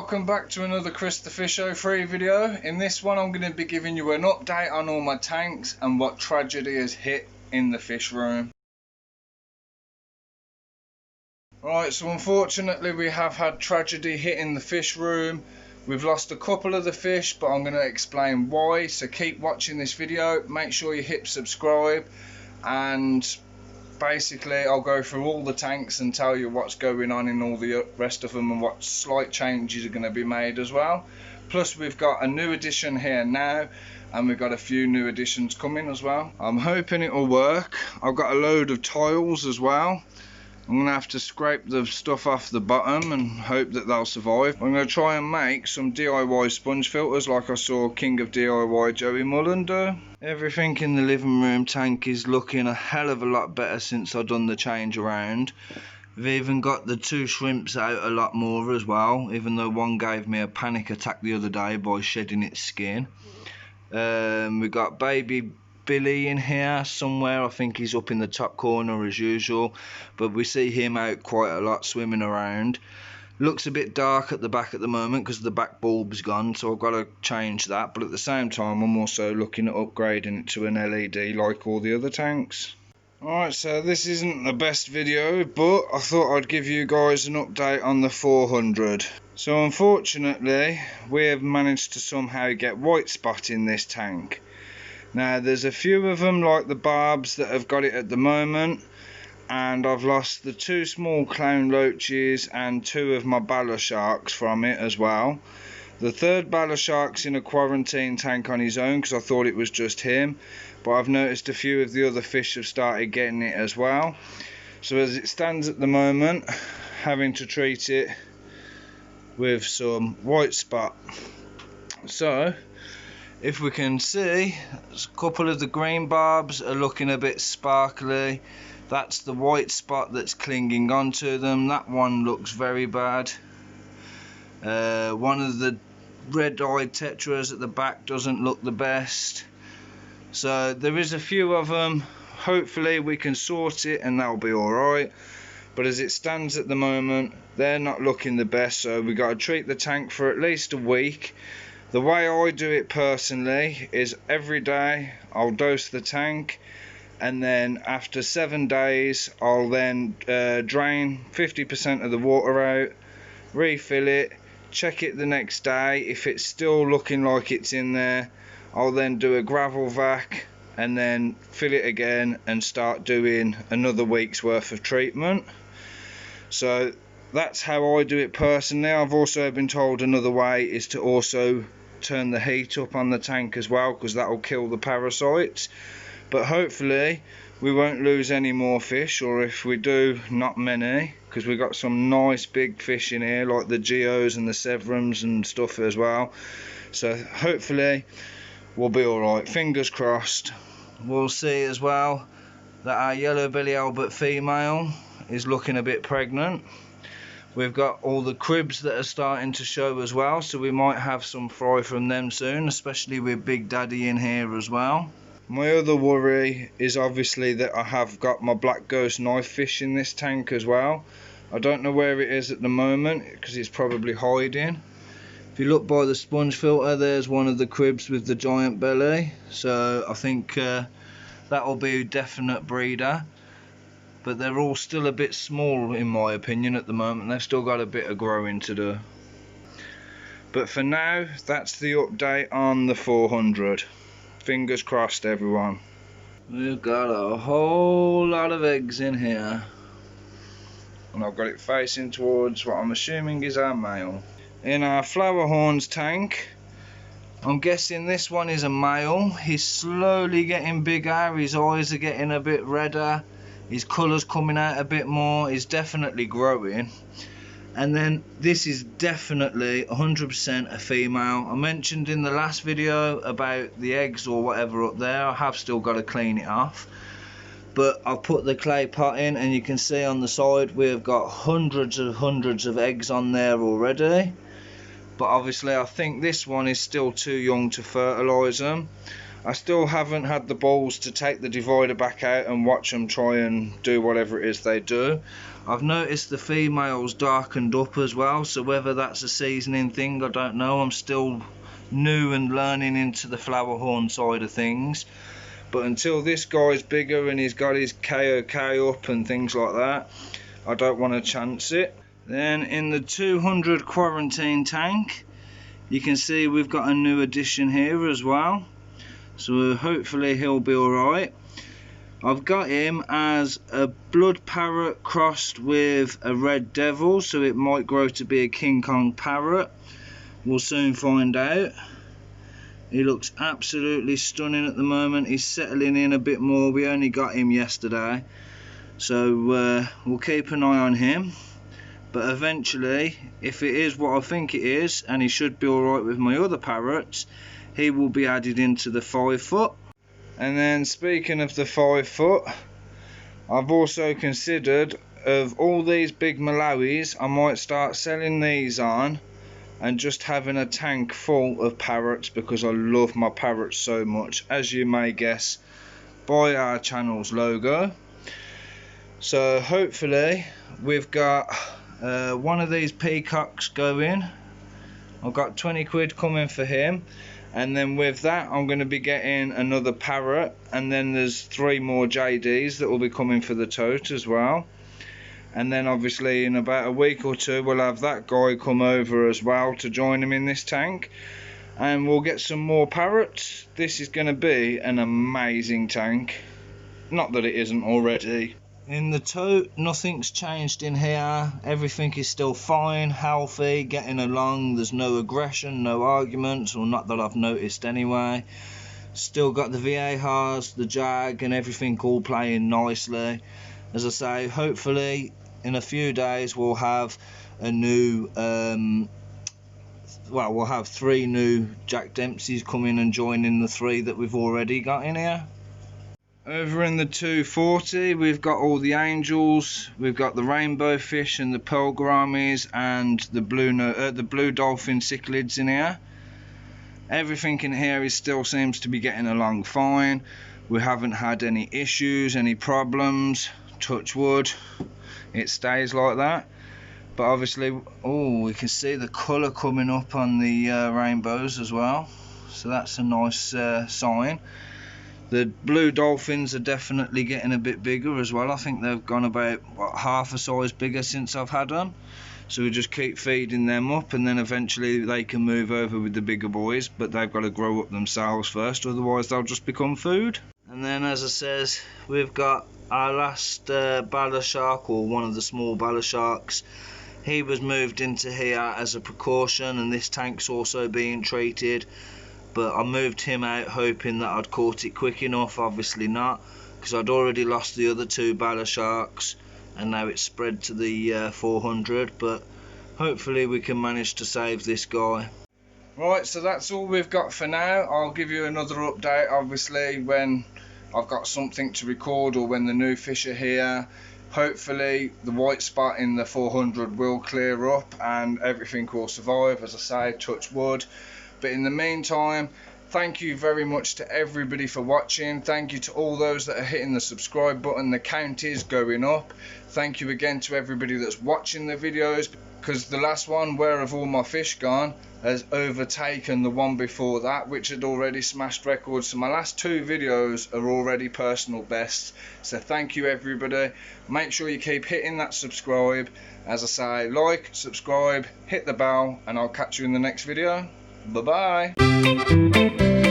welcome back to another Chris the Fish 03 video. In this one I'm going to be giving you an update on all my tanks and what tragedy has hit in the fish room. Right, so unfortunately we have had tragedy hit in the fish room. We've lost a couple of the fish, but I'm going to explain why, so keep watching this video. Make sure you hit subscribe, and basically I'll go through all the tanks and tell you what's going on in all the rest of them and what slight changes are going to be made as well. Plus we've got a new addition here now, and we've got a few new additions coming as well. I'm hoping it will work. I've got a load of tiles as well. I'm going to have to scrape the stuff off the bottom and hope that they'll survive. I'm going to try and make some DIY sponge filters like I saw King of DIY Joey Mullen do. Everything in the living room tank is looking a hell of a lot better since I've done the change around. We've even got the two shrimps out a lot more as well, even though one gave me a panic attack the other day by shedding its skin. We've got baby Billy in here somewhere. I think he's up in the top corner as usual, but we see him out quite a lot swimming around. Looks a bit dark at the back at the moment because the back bulb's gone, so I've got to change that, but at the same time I'm also looking at upgrading it to an LED like all the other tanks. Alright, so this isn't the best video, but I thought I'd give you guys an update on the 400. So unfortunately we have managed to somehow get white spot in this tank. Now there's a few of them like the barbs that have got it at the moment, and I've lost the two small clown loaches and two of my Bala sharks from it as well. The third Bala shark's in a quarantine tank on his own because I thought it was just him, but I've noticed a few of the other fish have started getting it as well. So as it stands at the moment, having to treat it with some white spot. So if we can see, a couple of the green barbs are looking a bit sparkly. That's the white spot that's clinging onto them. That one looks very bad. One of the red-eyed tetras at the back doesn't look the best. So there is a few of them. Hopefully we can sort it and that'll be alright. But as it stands at the moment, they're not looking the best, so we've got to treat the tank for at least a week. The way I do it personally is every day I'll dose the tank, and then after 7 days I'll then drain 50% of the water out, refill it, check it the next day. If it's still looking like it's in there, I'll then do a gravel vac and then fill it again and start doing another week's worth of treatment. So that's how I do it personally. I've also been told another way is to also turn the heat up on the tank as well, because that will kill the parasites. But hopefully we won't lose any more fish, or if we do, not many, because we've got some nice big fish in here like the geos and the severums and stuff as well. So hopefully we'll be alright, fingers crossed. We'll see as well that our yellow belly Albert female is looking a bit pregnant. We've got all the cribs that are starting to show as well, so we might have some fry from them soon, especially with Big Daddy in here as well. My other worry is obviously that I have got my black ghost knife fish in this tank as well. I don't know where it is at the moment because it's probably hiding. If you look by the sponge filter, there's one of the cribs with the giant belly, so I think that will be a definite breeder. But they're all still a bit small in my opinion at the moment. They've still got a bit of growing to do. But for now, that's the update on the 400. Fingers crossed, everyone. We've got a whole lot of eggs in here, and I've got it facing towards what I'm assuming is our male. In our flower horns tank, I'm guessing this one is a male. He's slowly getting bigger, his eyes are getting a bit redder, his colour's coming out a bit more, he's definitely growing. And then this is definitely 100% a female. I mentioned in the last video about the eggs or whatever up there. I have still got to clean it off, but I've put the clay pot in, and you can see on the side we've got hundreds of eggs on there already. But obviously I think this one is still too young to fertilise them. I still haven't had the balls to take the divider back out and watch them try and do whatever it is they do. I've noticed the females darkened up as well, so whether that's a seasoning thing, I don't know. I'm still new and learning into the flower horn side of things. But until this guy's bigger and he's got his KOK up and things like that, I don't want to chance it. Then in the 200 quarantine tank, you can see we've got a new addition here as well. So hopefully he'll be alright. I've got him as a blood parrot crossed with a red devil, so it might grow to be a King Kong parrot. We'll soon find out. He looks absolutely stunning at the moment. He's settling in a bit more. We only got him yesterday, so we'll keep an eye on him. But eventually, if it is what I think it is, and he should be alright with my other parrots, he will be added into the 5 foot. And then speaking of the 5 foot, I've also considered, of all these big Malawis, I might start selling these on and just having a tank full of parrots, because I love my parrots so much, as you may guess by our channel's logo. So hopefully we've got one of these peacocks going. I've got 20 quid coming for him. And then with that, I'm going to be getting another parrot, and then there's 3 more JDs that will be coming for the tote as well. And then obviously in about a week or 2, we'll have that guy come over as well to join him in this tank, and we'll get some more parrots. This is going to be an amazing tank, not that it isn't already. In the tote, nothing's changed in here. Everything is still fine, healthy, getting along. There's no aggression, no arguments, or not that I've noticed anyway. Still got the VARs, the Jag, and everything all playing nicely. As I say, hopefully in a few days we'll have a new we'll have 3 new Jack Dempseys coming and joining the 3 that we've already got in here. Over in the 240, we've got all the angels, we've got the rainbow fish and the pearl gouramis and the blue dolphin cichlids in here. Everything in here still seems to be getting along fine. We haven't had any issues, any problems. Touch wood, it stays like that. But obviously, oh, we can see the colour coming up on the rainbows as well, so that's a nice sign. The blue dolphins are definitely getting a bit bigger as well. I think they've gone about half a size bigger since I've had them. So we just keep feeding them up, and then eventually they can move over with the bigger boys, but they've got to grow up themselves first, otherwise they'll just become food. And then, as I says, we've got our last Bala shark, or one of the small Bala sharks. He was moved into here as a precaution, and this tank's also being treated. But I moved him out hoping that I'd caught it quick enough. Obviously not, because I'd already lost the other 2 Bala sharks, and now it's spread to the 400. But hopefully we can manage to save this guy. Right, so that's all we've got for now. I'll give you another update obviously when I've got something to record, or when the new fish are here. Hopefully the white spot in the 400 will clear up and everything will survive, as I say, touch wood. But in the meantime, thank you very much to everybody for watching. Thank you to all those that are hitting the subscribe button. The count is going up. Thank you again to everybody that's watching the videos, because the last one, Where Have All My Fish Gone, has overtaken the one before that, which had already smashed records. So my last 2 videos are already personal bests. So thank you everybody. Make sure you keep hitting that subscribe. As I say, like, subscribe, hit the bell, and I'll catch you in the next video. Bye bye.